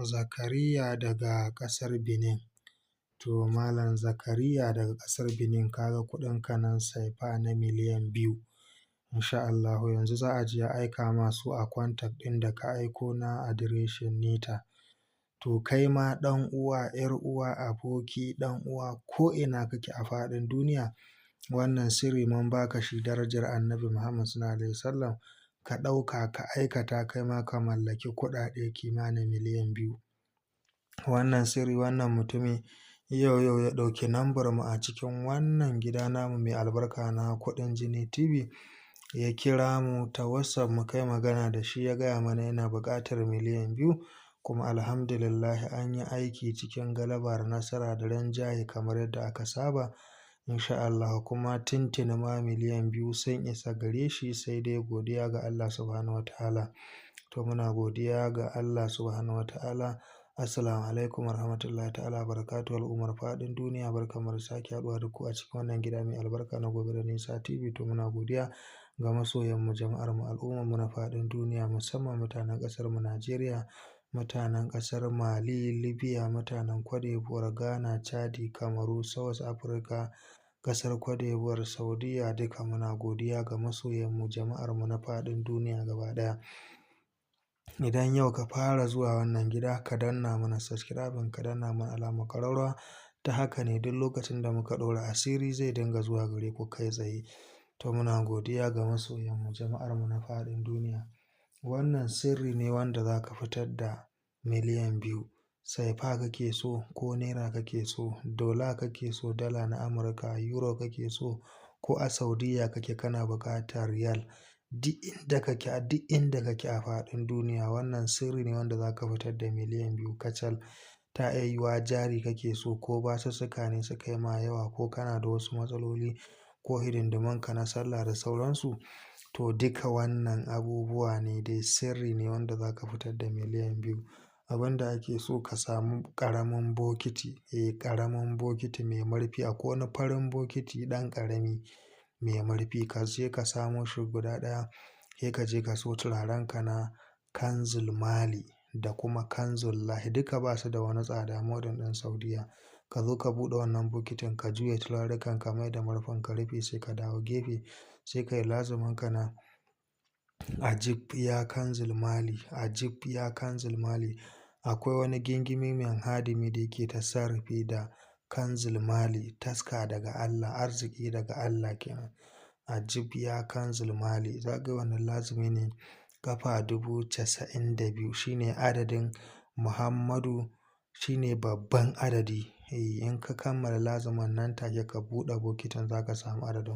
Zakariya daga ƙasar Benin. To Malam Zakariya daga ƙasar Benin kaga kuɗinka nan sefa na miliyan 2. Insha Allahu yanzu za a je a aika ma su a contact ɗin da ka aiko na adireshin nita. To kai ma ɗan uwa, 'yar uwa, aboki, ɗan uwa ko ina kake a faɗin duniya, wannan sirri mun baka shi darajar Annabi Muhammad sallallahu alaihi wasallam, ka ɗauka ka aikata kai ma ka mallaki kuɗaɗe kimanin miliyan 2. Wannan sirri wannan mutumi yau ya ɗauki lambar mu a cikin wannan gida namu mai albarka na Kuɗin Jini TV, ya kira mu ta WhatsApp mu kai magana da shi, ya gaya mana yana buƙatar miliyan 2, kuma alhamdulillah an yi aiki cikin galaba da nasara da rinjaye kamar yadda aka saba insha Allah, kuma tintini ma miliyan 2 sun isa gare shi, sai dai godiya ga Allah subhanahu wataala. To muna godiya ga Allah subhanahu wataala. Assalamu alaikum warahmatullahi ta'ala barakatuhu al'ummar faɗin duniya, barkamu da sake haɗuwa da ku a cikin wannan gida mai albarka na Gobe da Nisa TV. To muna godiya ga masoyanmu, jama'armu, al'ummarmu na faɗin duniya, musamman mutanen ƙasarmu Najeriya, mutanen ƙasar Mali, Libya, mutanen Cote d'Ivoire, Ghana, Chadi, Kamaru, South Africa, ƙasar Cote d'Ivoire, Saudiya, duka muna godiya ga masoyanmu, jama'armu na faɗin duniya gaba ɗaya. Idan yau ka fara zuwa wannan gida, ka danna mana subscribing, ka danna mana alamar ƙararrawa, ta haka ne duk lokacin da muka ɗora asiri zai dinga zuwa gare ku kai tsaye. To muna godiya ga masoyanmu, jama'armu na faɗin duniya. Wannan sirri ne wanda za ka fitar da miliyan 2. Sefa kake so ko naira kake so, dola kake so, dala na Amurka, euro kake so, ko a Saudiya kake kana buƙatar riyal. Duk inda kake a faɗin duniya, wannan sirri ne wanda za ka fitar da miliyan 2 kacal. Ta iya yiwuwa jari kake so, ko basussuka ne suka yi ma yawa, ko kana da wasu matsaloli, ko hidindimunka na sallah da sauransu. To duka wannan abubuwa ne dai, sirri ne wanda za ka fitar da miliyan 2. Abin da ake so ka samu ƙaramin bokiti, ƙaramin bokiti mai marfi, akwai wani farin bokiti ɗan ƙarami mai marfi, ka je ka samo shi guda ɗaya, sai ka je ka siyo turarenka na Kanzul Mali da kuma Kanzul Lahi, duka ba su da wani tsada modern ɗin Saudiya. Ka zo ka buɗe wannan bokitin, ka juya turarukan, ka mai da marfin ka rufe, sai ka dawo gefe, sai ka yi lazuminka na Ajib ya Kanzul Mali, Ajib ya Kanzul Mali. Akwai wani gingimi mai hadimi da yake tasarrufi da Kanzul Mali, taska daga Allah, arziki daga Allah kenan. Ajib ya Kanzul Mali, za ka yi wannan lazumi ne ƙafa 92,000, shine adadin Muhammadu, shine babban adadi. In ka kammala lazumin nan take ka buɗe bokitin, za ka samu adadin.